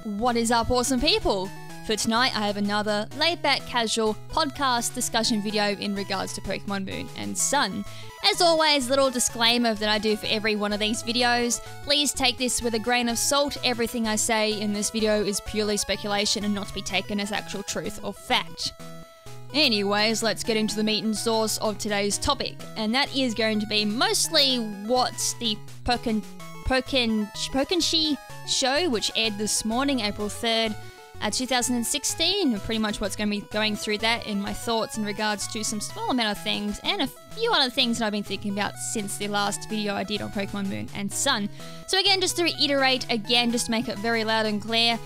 What is up, awesome people? For tonight, I have another laid-back, casual podcast discussion video in regards to Pokemon Moon and Sun. As always, little disclaimer that I do for every one of these videos. Please take this with a grain of salt. Everything I say in this video is purely speculation and not to be taken as actual truth or fact. Anyways, let's get into the meat and sauce of today's topic, and that is going to be mostly what the Pokenshi show, which aired this morning, April 3rd, 2016, and pretty much what's going to be going through that in my thoughts in regards to some small amount of things and a few other things that I've been thinking about since the last video I did on Pokemon Moon and Sun. So again, just to reiterate, just to make it very loud and clear,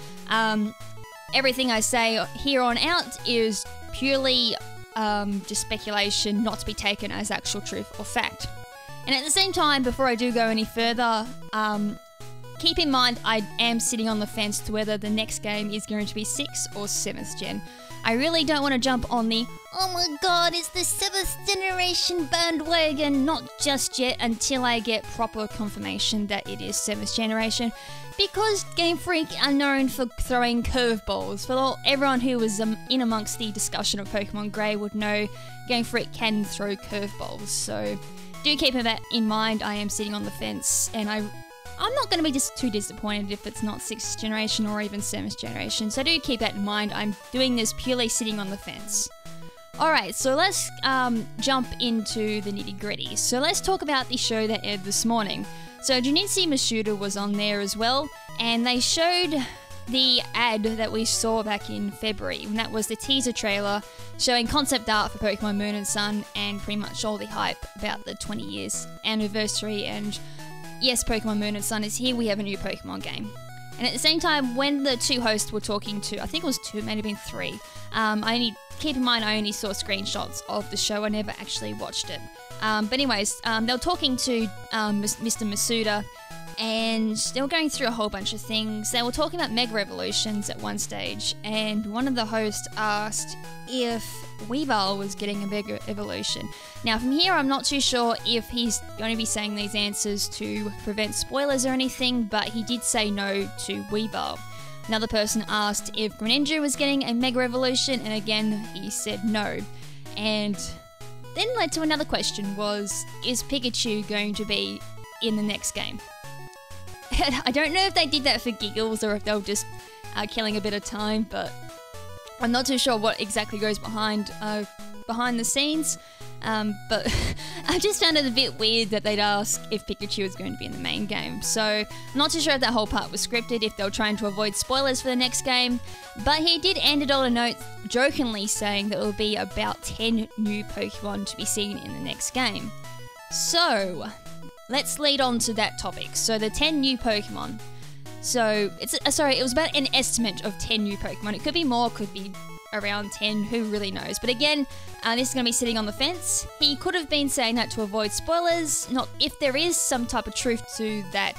everything I say here on out is purely just speculation, not to be taken as actual truth or fact. And at the same time, before I do go any further, keep in mind I am sitting on the fence to whether the next game is going to be 6th or 7th gen. I really don't want to jump on the, oh my god, it's the 7th generation bandwagon, not just yet until I get proper confirmation that it is 7th generation, because Game Freak are known for throwing curveballs. For everyone who was in amongst the discussion of Pokemon Grey would know Game Freak can throw curveballs, so do keep that in mind. I am sitting on the fence, and I'm not going to be just too disappointed if it's not 6th generation or even 7th generation, so do keep that in mind. I'm doing this purely sitting on the fence. Alright, so let's jump into the nitty-gritty. So let's talk about the show that aired this morning. So Junichi Masuda was on there as well, and they showed the ad that we saw back in February, and that was the teaser trailer showing concept art for Pokemon Moon and Sun and pretty much all the hype about the 20 years anniversary. And yes, Pokemon Moon and Sun is here, we have a new Pokemon game. And at the same time, when the two hosts were talking to, I think it was two, maybe been three, keep in mind I only saw screenshots of the show, I never actually watched it. But anyways, they were talking to Mr. Masuda, and they were going through a whole bunch of things. They were talking about Mega Evolutions at one stage, and one of the hosts asked if Weavile was getting a Mega Evolution. Now from here, I'm not too sure if he's going to be saying these answers to prevent spoilers or anything, but he did say no to Weavile. Another person asked if Greninja was getting a Mega Evolution, and again, he said no. And then led to another question was, is Pikachu going to be in the next game? I don't know if they did that for giggles or if they were just killing a bit of time, but I'm not too sure what exactly goes behind the scenes. But I just found it a bit weird that they'd ask if Pikachu was going to be in the main game. So I'm not too sure if that whole part was scripted, if they were trying to avoid spoilers for the next game. But he did end it on a note jokingly saying that there will be about 10 new Pokemon to be seen in the next game. So let's lead on to that topic. So the 10 new Pokemon. So it was about an estimate of 10 new Pokemon. It could be more, could be around 10, who really knows. But again, this is going to be sitting on the fence. He could have been saying that to avoid spoilers. Not if there is some type of truth to that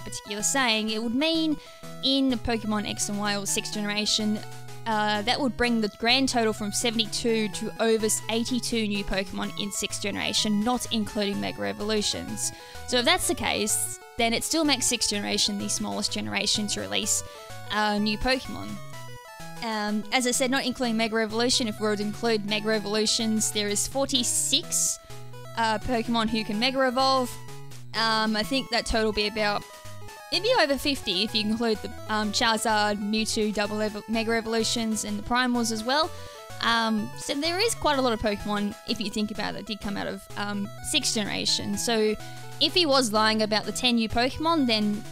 particular saying, it would mean in Pokemon X and Y or 6th generation, that would bring the grand total from 72 to over 82 new Pokemon in 6th generation, not including Mega Evolutions. So if that's the case, then it still makes 6th generation the smallest generation to release new Pokemon. As I said, not including Mega Evolution. If we were to include Mega Evolutions, there is 46 Pokemon who can Mega Evolve. I think that total will be about, it'd be over 50 if you include the Charizard, Mewtwo, double Mega Evolutions, and the Primals as well. So there is quite a lot of Pokemon, if you think about it, that did come out of 6th generation. So if he was lying about the 10 new Pokemon, then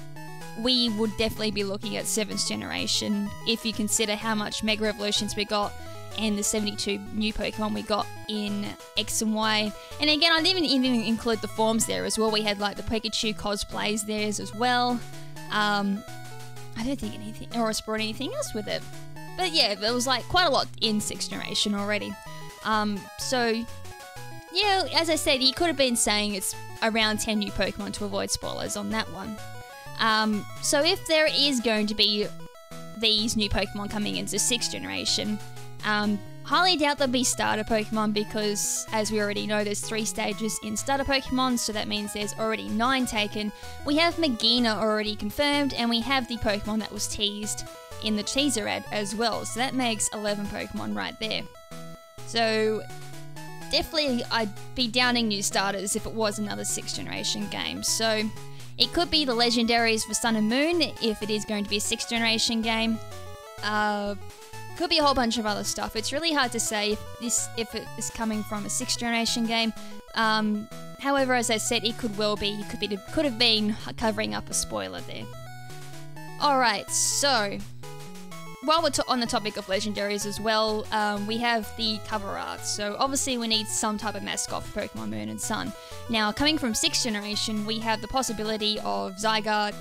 we would definitely be looking at 7th generation if you consider how much Mega Evolutions we got and the 72 new Pokemon we got in X and Y. And again, I didn't even include the forms there as well. We had like the Pikachu cosplays there as well. I don't think anything else brought anything else with it. But yeah, there was like quite a lot in 6th generation already. So yeah, as I said, he could have been saying it's around 10 new Pokemon to avoid spoilers on that one. So if there is going to be these new Pokemon coming into 6th generation, highly doubt there'll be starter Pokemon because, as we already know, there's 3 stages in starter Pokemon, so that means there's already 9 taken. We have Magina already confirmed, and we have the Pokemon that was teased in the teaser ad as well. So that makes 11 Pokemon right there. So definitely I'd be downing new starters if it was another 6th generation game. So it could be the Legendaries for Sun and Moon if it is going to be a 6th generation game. Could be a whole bunch of other stuff. It's really hard to say if it is coming from a 6th generation game. However, as I said, it could well be. Could have been covering up a spoiler there. Alright, so while we're on the topic of Legendaries as well, we have the cover art. So obviously we need some type of mascot for Pokemon Moon and Sun. Now, coming from 6th generation, we have the possibility of Xerneas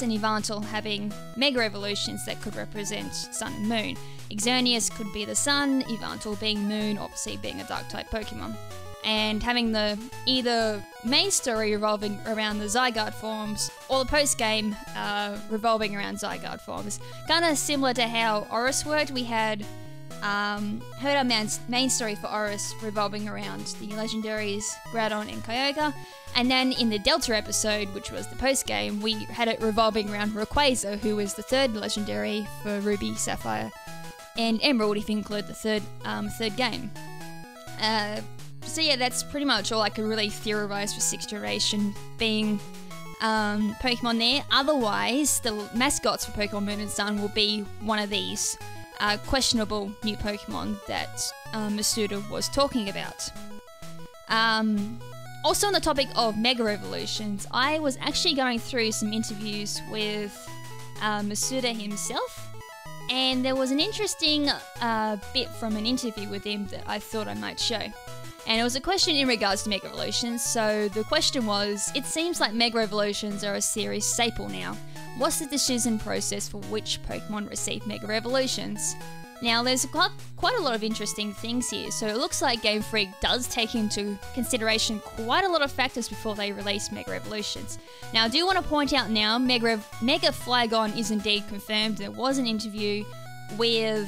and Yveltal having Mega Evolutions that could represent Sun and Moon. Xerneas could be the Sun, Yveltal being Moon, obviously being a Dark-type Pokemon. And having the either main story revolving around the Zygarde forms or the post-game revolving around Zygarde forms. Kind of similar to how Oris worked. We had heard our main story for Oris revolving around the Legendaries, Groudon and Kyogre. And then in the Delta episode, which was the post-game, we had it revolving around Rayquaza, who was the 3rd Legendary for Ruby, Sapphire and Emerald, if you include the third game. So yeah, that's pretty much all I could really theorise for 6th generation being Pokemon there. Otherwise, the mascots for Pokemon Moon and Sun will be one of these questionable new Pokemon that Masuda was talking about. Also on the topic of Mega Evolutions, I was actually going through some interviews with Masuda himself, and there was an interesting bit from an interview with him that I thought I might show. And it was a question in regards to Mega Evolutions. So the question was, it seems like Mega Evolutions are a series staple now. What's the decision process for which Pokemon receive Mega Evolutions? Now, there's quite a lot of interesting things here. So it looks like Game Freak does take into consideration quite a lot of factors before they release Mega Evolutions. Now, I do want to point out now, Mega Flygon is indeed confirmed. There was an interview with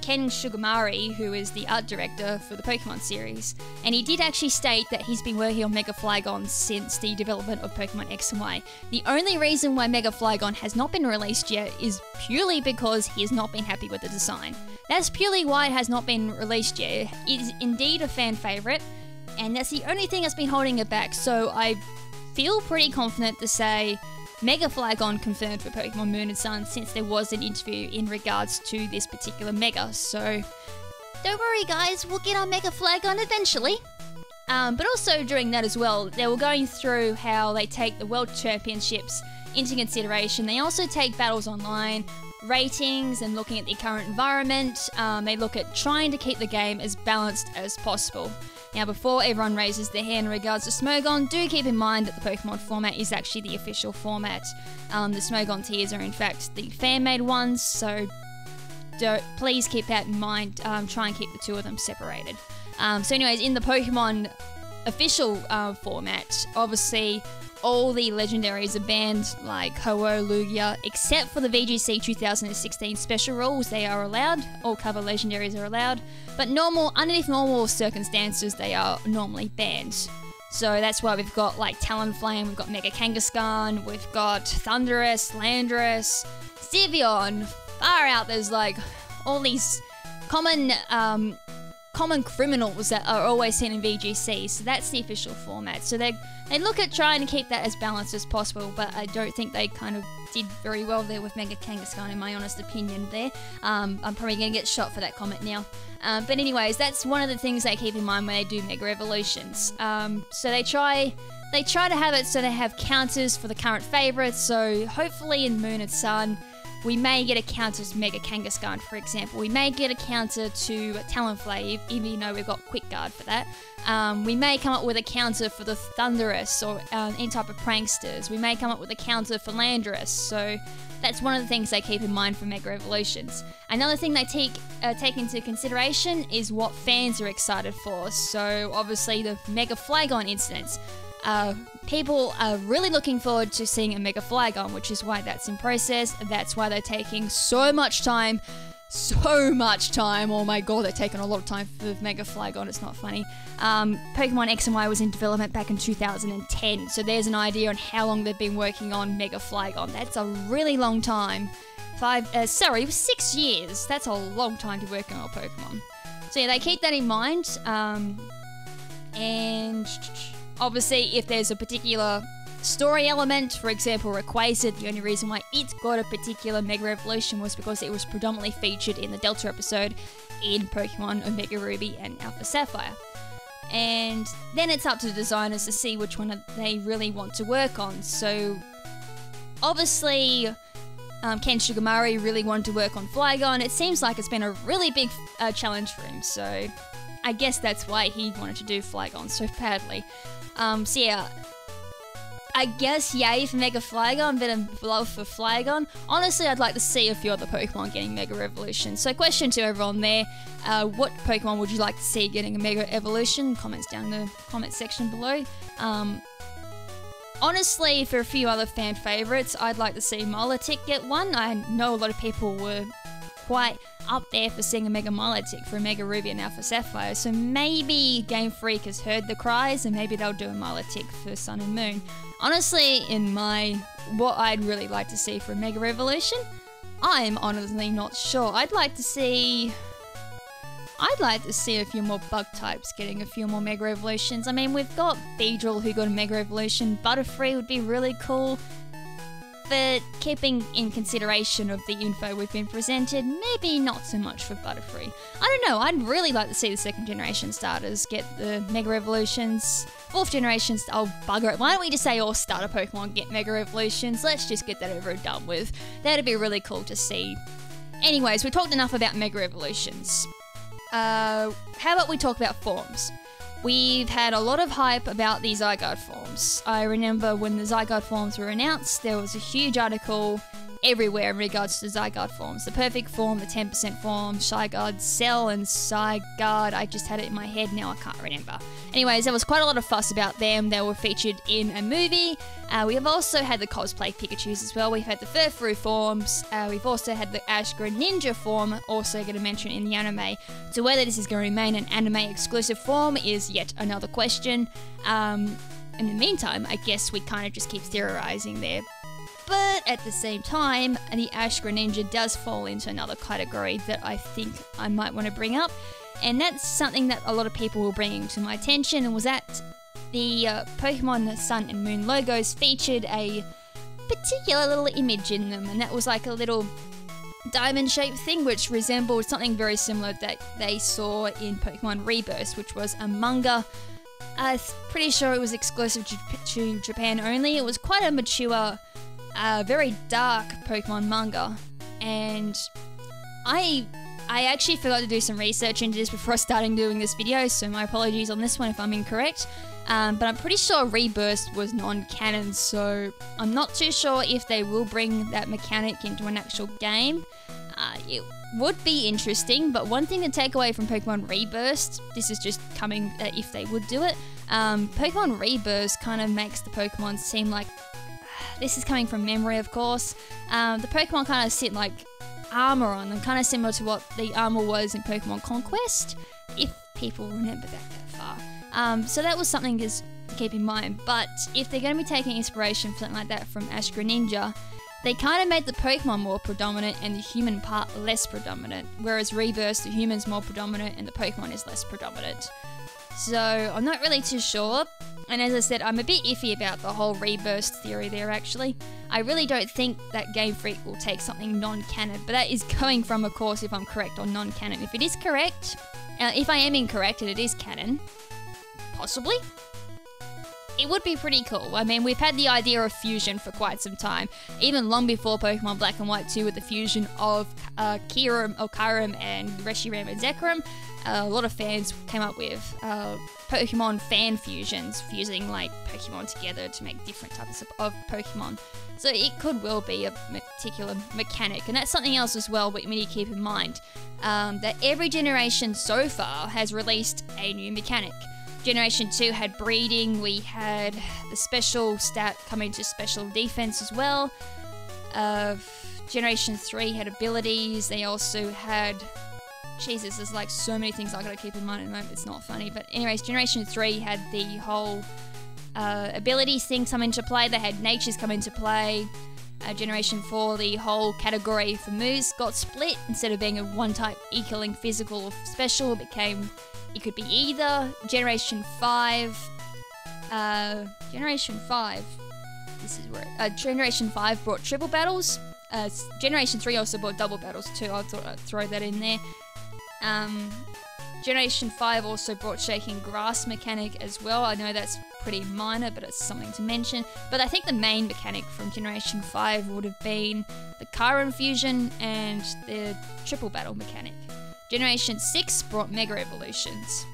Ken Sugimari, who is the art director for the Pokemon series, and he did actually state that he's been working on Mega Flygon since the development of Pokemon X and Y. The only reason why Mega Flygon has not been released yet is purely because he has not been happy with the design. That's purely why it has not been released yet. It is indeed a fan favourite, and that's the only thing that's been holding it back, so I feel pretty confident to say Mega Flygon confirmed for Pokemon Moon and Sun, since there was an interview in regards to this particular Mega, so don't worry guys, we'll get our Mega Flygon eventually. But also during that as well, they were going through how they take the World Championships into consideration. They also take battles online, ratings, and looking at the current environment. They look at trying to keep the game as balanced as possible. Now, before everyone raises their hand in regards to Smogon, do keep in mind that the Pokemon format is actually the official format. The Smogon tiers are in fact the fan-made ones, so please keep that in mind. Try and keep the two of them separated. So anyways, in the Pokemon official format, obviously all the legendaries are banned, like Ho-Oh, Lugia, except for the VGC 2016 special rules. They are allowed. All cover legendaries are allowed, but underneath normal circumstances, they are normally banned. So that's why we've got like Talonflame, we've got Mega Kangaskhan, we've got Thundurus, Landorus, Sylveon. Far out, there's like all these common criminals that are always seen in VGC, so that's the official format. So they look at trying to keep that as balanced as possible, but I don't think they kind of did very well there with Mega Kangaskhan, in my honest opinion there. I'm probably going to get shot for that comment now. But anyways, that's one of the things they keep in mind when they do Mega Evolutions. So they try to have it so they have counters for the current favourites, so hopefully in Moon and Sun, we may get a counter to Mega Kangaskhan, for example. We may get a counter to Talonflame, even though we've got Quick Guard for that. We may come up with a counter for the Thundurus or any type of pranksters. We may come up with a counter for Landorus, so that's one of the things they keep in mind for Mega Evolutions. Another thing they take into consideration is what fans are excited for. So obviously the Mega Flygon instance. People are really looking forward to seeing a Mega Flygon, which is why that's in process. That's why they're taking so much time, so much time. Oh my god, they're taking a lot of time for Mega Flygon, it's not funny. Pokemon X and Y was in development back in 2010, so there's an idea on how long they've been working on Mega Flygon. That's a really long time. 6 years. That's a long time to work on a Pokemon. So yeah, they keep that in mind. And obviously, if there's a particular story element, for example, Rayquaza, the only reason why it got a particular Mega Evolution was because it was predominantly featured in the Delta episode in Pokemon Omega Ruby and Alpha Sapphire. And then it's up to the designers to see which one they really want to work on. So obviously, Ken Sugimori really wanted to work on Flygon. It seems like it's been a really big challenge for him, so I guess that's why he wanted to do Flygon so badly. So yeah, I guess yay for Mega Flygon, bit of love for Flygon. Honestly, I'd like to see a few other Pokemon getting Mega Evolution. So question to everyone there, what Pokemon would you like to see getting a Mega Evolution? Comments down in the comment section below. Honestly, for a few other fan favourites, I'd like to see Milotic get one. I know a lot of people were quite up there for seeing a Mega Milotic for a Mega Ruby and Alpha Sapphire, so maybe Game Freak has heard the cries and maybe they'll do a Milotic for Sun and Moon. Honestly, what I'd really like to see for a Mega Evolution, I'm honestly not sure. I'd like to see a few more bug types getting a few more Mega Evolutions. I mean, we've got Beedrill who got a Mega Evolution. Butterfree would be really cool. But keeping in consideration of the info we've been presented, maybe not so much for Butterfree. I don't know, I'd really like to see the 2nd generation starters get the Mega Evolutions. 4th generations, oh bugger it, why don't we just say all starter Pokemon get Mega Evolutions? Let's just get that over and done with. That'd be really cool to see. Anyways, we talked enough about Mega Evolutions. How about we talk about forms? We've had a lot of hype about the Zygarde forms. I remember when the Zygarde forms were announced, there was a huge article everywhere in regards to the Zygarde forms. The perfect form, the 10% form, Zygarde Cell, and Zygarde. I just had it in my head, now I can't remember. Anyways, there was quite a lot of fuss about them. They were featured in a movie. We have also had the cosplay Pikachus as well. We've had the Furfrou forms. We've also had the Ash Greninja form, also going to mention in the anime. So whether this is going to remain an anime exclusive form is yet another question. In the meantime, I guess we kind of just keep theorizing there. But at the same time, the Ash Greninja does fall into another category that I think I might want to bring up. And that's something that a lot of people were bringing to my attention, and was that the Pokemon Sun and Moon logos featured a particular little image in them, and that was like a little diamond-shaped thing which resembled something very similar that they saw in Pokemon Rebirth, which was a manga. I'm pretty sure it was exclusive to Japan only. It was quite a mature, very dark Pokemon manga, and I actually forgot to do some research into this before starting doing this video, so my apologies on this one if I'm incorrect. But I'm pretty sure Rebirth was non-canon, so I'm not too sure if they will bring that mechanic into an actual game. It would be interesting, but one thing to take away from Pokemon Rebirth, this is just coming if they would do it, Pokemon Rebirth kind of makes the Pokemon seem like, this is coming from memory of course, the Pokemon kind of sit like armor on them, kind of similar to what the armor was in Pokemon Conquest, if people remember that far. So that was something to keep in mind, but if they're going to be taking inspiration for something like that from Ash Greninja, they kind of made the Pokemon more predominant and the human part less predominant, whereas Rebirth, the human's more predominant and the Pokemon is less predominant. So I'm not really too sure, and as I said, I'm a bit iffy about the whole Rebirth theory there actually. I really don't think that Game Freak will take something non-canon, but that is going from, of course, if I'm correct on non-canon. If it is correct, if I am incorrect and it is canon, possibly, it would be pretty cool. I mean, we've had the idea of fusion for quite some time, even long before Pokemon Black and White 2 with the fusion of Kyurem and Reshiram and Zekrom. A lot of fans came up with Pokemon fan fusions, fusing like Pokemon together to make different types of Pokemon. So it could well be a particular mechanic, and that's something else as well we need to keep in mind, that every generation so far has released a new mechanic. Generation 2 had breeding, we had the special stat coming to special defense as well. Generation 3 had abilities. They also had... Jesus, there's like so many things I gotta keep in mind at the moment. It's not funny. But anyways, Generation 3 had the whole abilities thing come into play. They had natures come into play. Generation 4, the whole category for moves got split. Instead of being a one type equaling physical or special, it could be either. Generation 5, this is where Generation 5 brought triple battles. Generation 3 also brought double battles too. I thought I'd throw that in there. Generation 5 also brought shaking grass mechanic as well. I know that's pretty minor, but it's something to mention. But I think the main mechanic from Generation 5 would have been the Kara infusion and the triple battle mechanic. Generation 6 brought Mega Evolutions.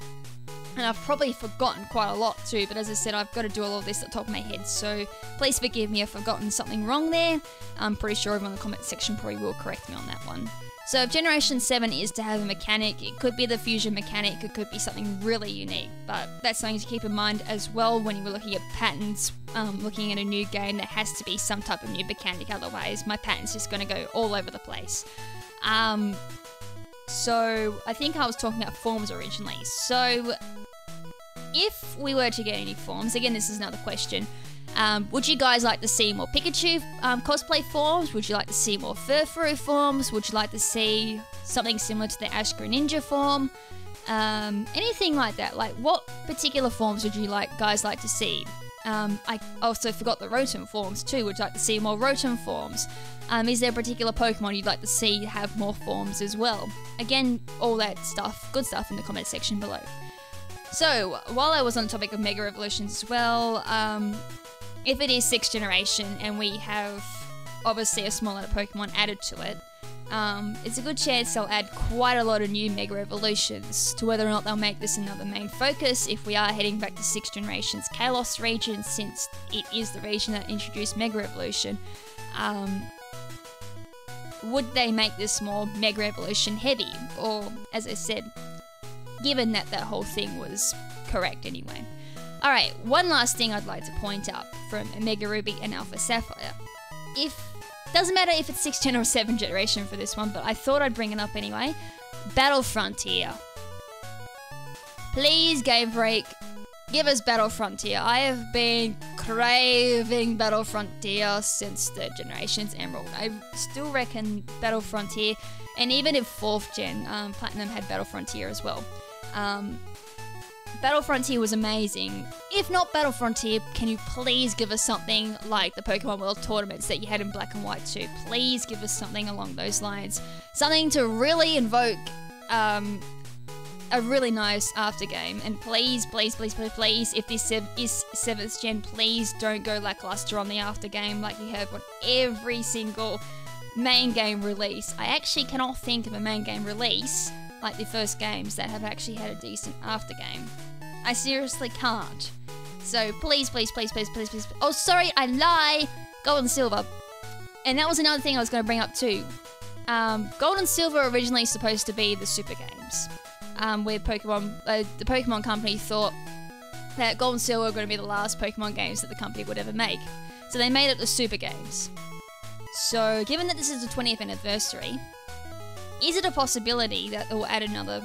And I've probably forgotten quite a lot too, but as I said, I've got to do all of this at the top of my head, so please forgive me if I've gotten something wrong there. I'm pretty sure everyone in the comment section probably will correct me on that one. So if Generation 7 is to have a mechanic, it could be the fusion mechanic, it could be something really unique, but that's something to keep in mind as well when you were looking at patterns, looking at a new game. There has to be some type of new mechanic, otherwise my pattern's just going to go all over the place. So I think I was talking about forms originally. So if we were to get any forms, again this is another question, would you guys like to see more Pikachu cosplay forms? Would you like to see more Furfuru forms? Would you like to see something similar to the Ash Greninja form? Anything like that. Like, what particular forms would you guys like to see? I also forgot the Rotom forms too. Would you like to see more Rotom forms? Is there a particular Pokemon you'd like to see have more forms as well? Again, all that stuff, good stuff in the comment section below. So, while I was on the topic of Mega Evolutions as well, if it is 6th generation and we have obviously a small amount of Pokemon added to it, it's a good chance they'll add quite a lot of new Mega Evolutions. To whether or not they'll make this another main focus, if we are heading back to 6th generation's Kalos region, since it is the region that introduced Mega Evolution, would they make this more Mega Evolution heavy? Or, as I said, given that whole thing was correct anyway. Alright, one last thing I'd like to point out from Mega Ruby and Alpha Sapphire. Doesn't matter if it's 6th gen or 7th generation for this one, but I thought I'd bring it up anyway. Battle Frontier. Please, Game Freak, give us Battle Frontier. I have been craving Battle Frontier since 3rd generation's Emerald. I still reckon Battle Frontier, and even if 4th gen, Platinum had Battle Frontier as well. Battle Frontier was amazing. If not Battle Frontier, can you please give us something like the Pokemon World Tournaments that you had in Black and White too? Please give us something along those lines. Something to really invoke a really nice aftergame. And please, please, please, please, please, if this is 7th gen, please don't go lackluster on the aftergame like you have on every single main game release. I actually cannot think of a main game release like the first games that have actually had a decent aftergame. I seriously can't. So please, please, please, please, please, please. Oh, sorry, I lie. Gold and Silver. And that was another thing I was going to bring up too. Gold and Silver originally supposed to be the Super Games, where the Pokemon company thought that Gold and Silver were going to be the last Pokemon games that the company would ever make. So they made it the Super Games. So given that this is the 20th anniversary, is it a possibility that they'll add another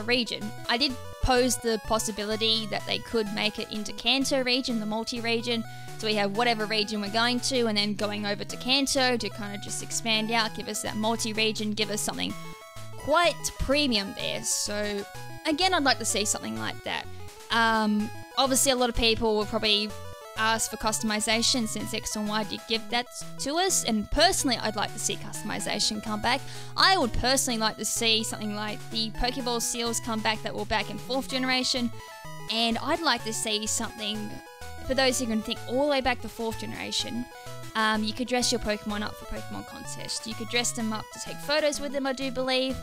region? I did pose the possibility that they could make it into Kanto region, the multi-region, so we have whatever region we're going to, and then going over to Kanto to kind of just expand out, give us that multi-region, give us something quite premium there. So again, I'd like to see something like that. Obviously a lot of people will probably ask for customization since X and Y did give that to us, and personally I'd like to see customization come back. I would personally like to see something like the Pokeball seals come back that were back in 4th generation, and I'd like to see something, for those who can think all the way back to 4th generation, you could dress your Pokemon up for Pokemon contest, you could dress them up to take photos with them, I do believe.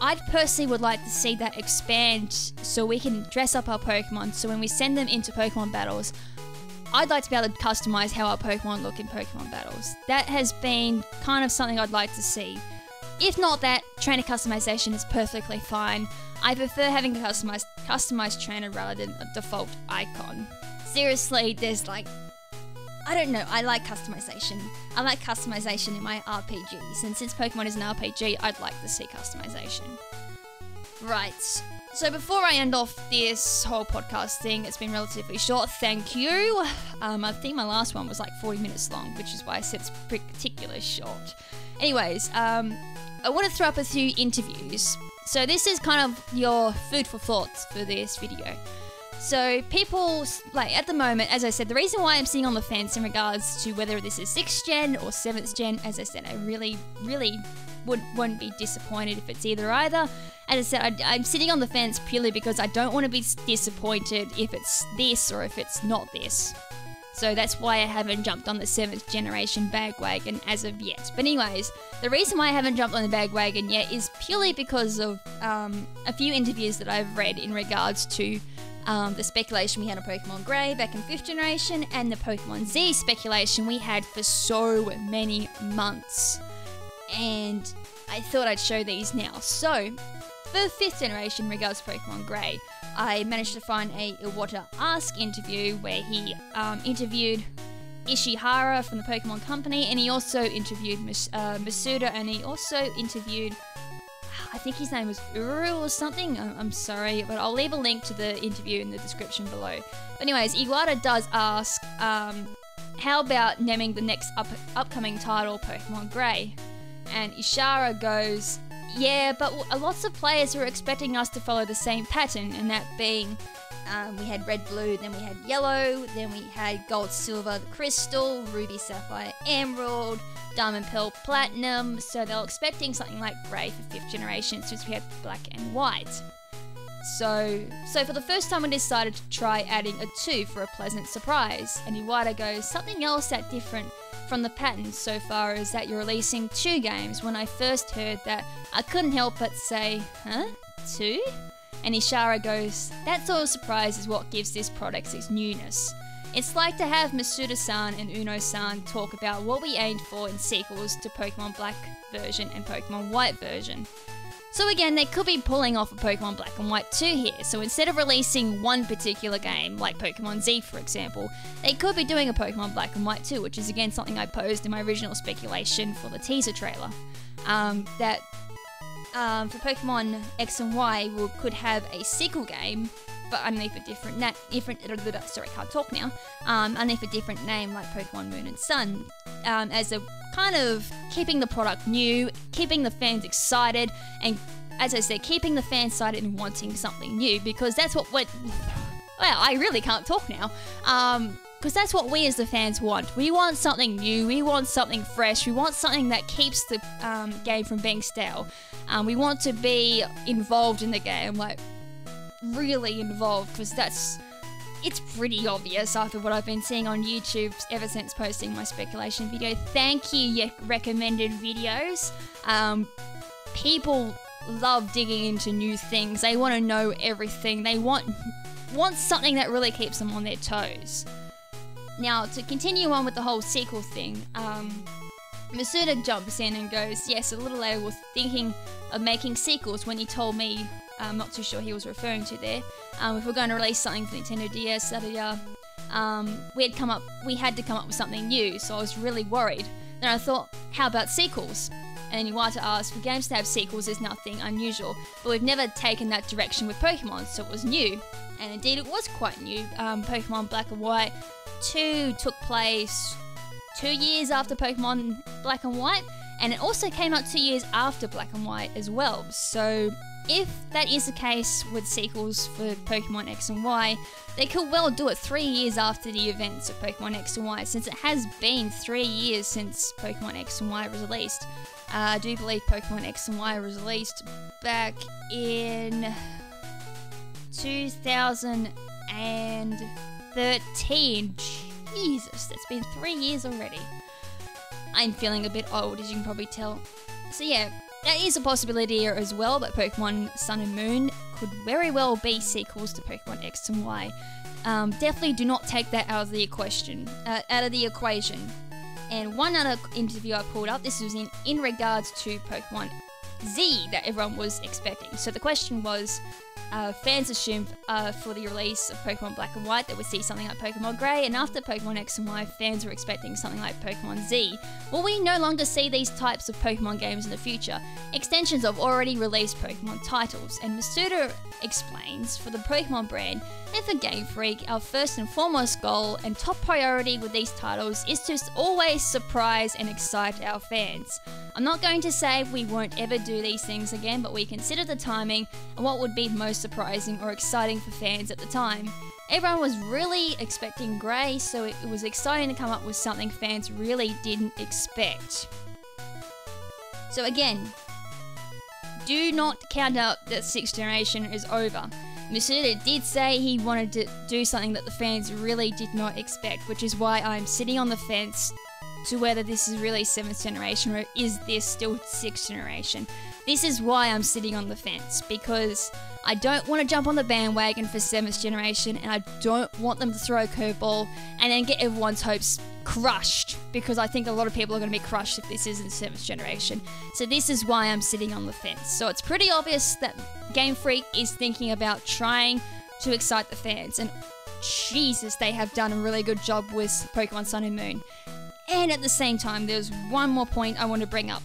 I personally would like to see that expand so we can dress up our Pokemon, so when we send them into Pokemon battles, I'd like to be able to customize how our Pokemon look in Pokemon battles. That has been kind of something I'd like to see. If not that, trainer customization is perfectly fine. I prefer having a customized trainer rather than a default icon. Seriously, there's like I don't know, I like customization. I like customization in my RPGs, and since Pokemon is an RPG, I'd like to see customization. Right, so before I end off this whole podcast thing, it's been relatively short, thank you. I think my last one was like 40 minutes long, which is why I said it's particularly short. Anyways, I want to throw up a few interviews. So this is kind of your food for thoughts for this video. So people, like at the moment, as I said, the reason why I'm sitting on the fence in regards to whether this is 6th gen or 7th gen, as I said, I really won't be disappointed if it's either. As I said, I'm sitting on the fence purely because I don't want to be disappointed if it's this or if it's not this. So that's why I haven't jumped on the 7th generation bandwagon as of yet. But anyways, the reason why I haven't jumped on the bandwagon yet is purely because of a few interviews that I've read in regards to the speculation we had on Pokemon Grey back in 5th generation and the Pokemon Z speculation we had for so many months. And I thought I'd show these now. So, for 5th generation in regards to Pokemon Grey, I managed to find a Iwata Ask interview where he interviewed Ishihara from the Pokemon Company, and he also interviewed Masuda, and he also interviewed, I think his name was Uru or something, I'm sorry, but I'll leave a link to the interview in the description below. But anyways, Iwata does ask, how about naming the next upcoming title Pokemon Grey? And Ishihara goes, yeah, but lots of players were expecting us to follow the same pattern, and that being, we had red, blue, then we had yellow, then we had gold, silver, crystal, ruby, sapphire, emerald, diamond, pearl, platinum. So they were expecting something like grey for 5th generation since we had black and white. So for the first time we decided to try adding a 2 for a pleasant surprise. And Iwata goes, something else that different from the pattern so far is that you're releasing 2 games. When I first heard that, I couldn't help but say, huh? 2? And Ishihara goes, that sort of surprise is what gives this product its newness. It's like to have Masuda-san and Uno-san talk about what we aimed for in sequels to Pokemon Black version and Pokemon White version. So again, they could be pulling off a Pokemon Black and White 2 here, so instead of releasing one particular game, like Pokemon Z for example, they could be doing a Pokemon Black and White 2, which is again something I posed in my original speculation for the teaser trailer. For Pokemon X and Y, we could have a sequel game, but underneath a different underneath a different name like Pokemon Moon and Sun, as a kind of keeping the product new, keeping the fans excited, and as I said, keeping the fans excited and wanting something new, because that's what I really can't talk now. Because that's what we as the fans want. We want something new, we want something fresh, we want something that keeps the game from being stale. We want to be involved in the game, like really involved, because it's pretty obvious after what I've been seeing on YouTube ever since posting my speculation video. Thank you, recommended videos. People love digging into new things. They want to know everything. They want something that really keeps them on their toes. Now, to continue on with the whole sequel thing, Masuda jumps in and goes, yes, a little later we're thinking of making sequels when he told me, I'm not too sure he was referring to there, if we're going to release something for Nintendo DS, we had to come up with something new, so I was really worried. Then I thought, how about sequels? And Iwata asked, for games to have sequels is nothing unusual, but we've never taken that direction with Pokemon, so it was new. And indeed it was quite new. Pokemon Black and White 2 took place 2 years after Pokemon Black and White, and it also came out 2 years after Black and White as well. So if that is the case with sequels for Pokemon X and Y, they could well do it 3 years after the events of Pokemon X and Y, since it has been 3 years since Pokemon X and Y was released. I do believe Pokemon X and Y was released back in 2013. Jesus, that's been 3 years already. I'm feeling a bit old, as you can probably tell. So yeah, that is a possibility here as well, that Pokemon Sun and Moon could very well be sequels to Pokemon X and Y. Definitely do not take that out of the equation. And one other interview I pulled up, this was in regards to Pokemon Z that everyone was expecting. So the question was, fans assumed for the release of Pokemon Black and White that we'd see something like Pokemon Grey, and after Pokemon X and Y, fans were expecting something like Pokemon Z. Well, we no longer see these types of Pokemon games in the future. Extensions of already released Pokemon titles, and Masuda explains, for the Pokemon brand and for Game Freak, our first and foremost goal and top priority with these titles is to always surprise and excite our fans. I'm not going to say we won't ever do these things again, but we consider the timing and what would be most surprising or exciting for fans at the time. Everyone was really expecting Grey, so it was exciting to come up with something fans really didn't expect. So again, do not count out that 6th generation is over. Masuda did say he wanted to do something that the fans really did not expect, which is why I'm sitting on the fence to whether this is really 7th generation or is this still 6th generation. This is why I'm sitting on the fence, because I don't want to jump on the bandwagon for 7th generation, and I don't want them to throw a curveball and then get everyone's hopes crushed, because I think a lot of people are going to be crushed if this isn't 7th generation. So this is why I'm sitting on the fence. So it's pretty obvious that Game Freak is thinking about trying to excite the fans, and Jesus, they have done a really good job with Pokemon Sun and Moon. And at the same time, there's one more point I want to bring up.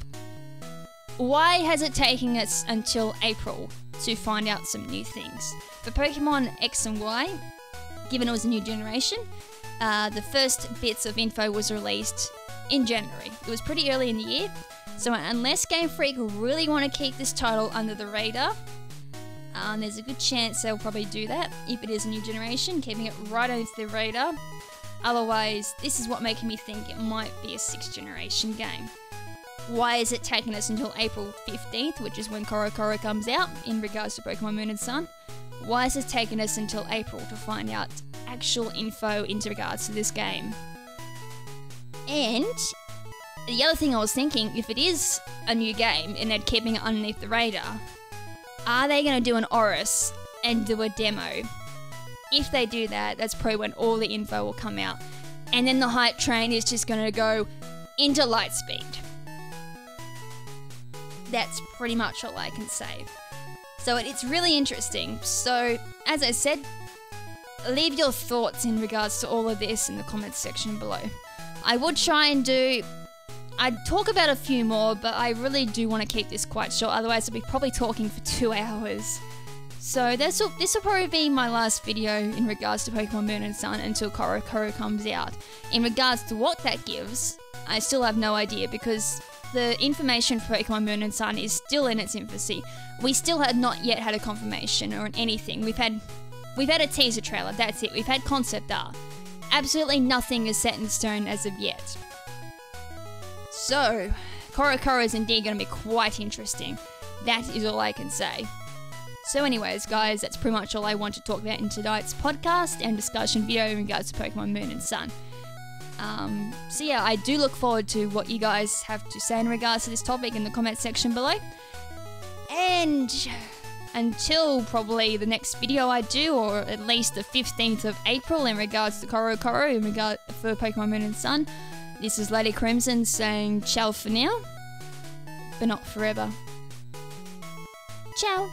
Why has it taken us until April to find out some new things? For Pokemon X and Y, given it was a new generation, the first bits of info was released in January. It was pretty early in the year, so unless Game Freak really want to keep this title under the radar, there's a good chance they'll probably do that if it is a new generation, keeping it right under the radar. Otherwise, this is what making me think it might be a 6th generation game. Why is it taking us until April 15th, which is when Korokoro comes out, in regards to Pokemon Moon and Sun? Why is it taking us until April to find out actual info into regards to this game? And the other thing I was thinking, if it is a new game and they're keeping it underneath the radar, are they going to do an Oris and do a demo? If they do that, that's probably when all the info will come out. And then the hype train is just going to go into Lightspeed. That's pretty much all I can say. So it's really interesting. So, as I said, leave your thoughts in regards to all of this in the comments section below. I would try and I'd talk about a few more, but I really do want to keep this quite short, otherwise I'll be probably talking for 2 hours. So this will probably be my last video in regards to Pokemon Moon and Sun until Korokoro comes out. In regards to what that gives, I still have no idea, because the information for Pokemon Moon and Sun is still in its infancy. We still have not yet had a confirmation or anything. We've had a teaser trailer, that's it. We've had concept art. Absolutely nothing is set in stone as of yet. So, Korokoro is indeed going to be quite interesting. That is all I can say. So anyways, guys, that's pretty much all I want to talk about in tonight's podcast and discussion video in regards to Pokemon Moon and Sun. So yeah, I do look forward to what you guys have to say in regards to this topic in the comment section below. And until probably the next video I do, or at least the 15th of April in regards to Korokoro, in regard for Pokemon Moon and Sun, this is Lady KrimZen saying ciao for now, but not forever. Ciao!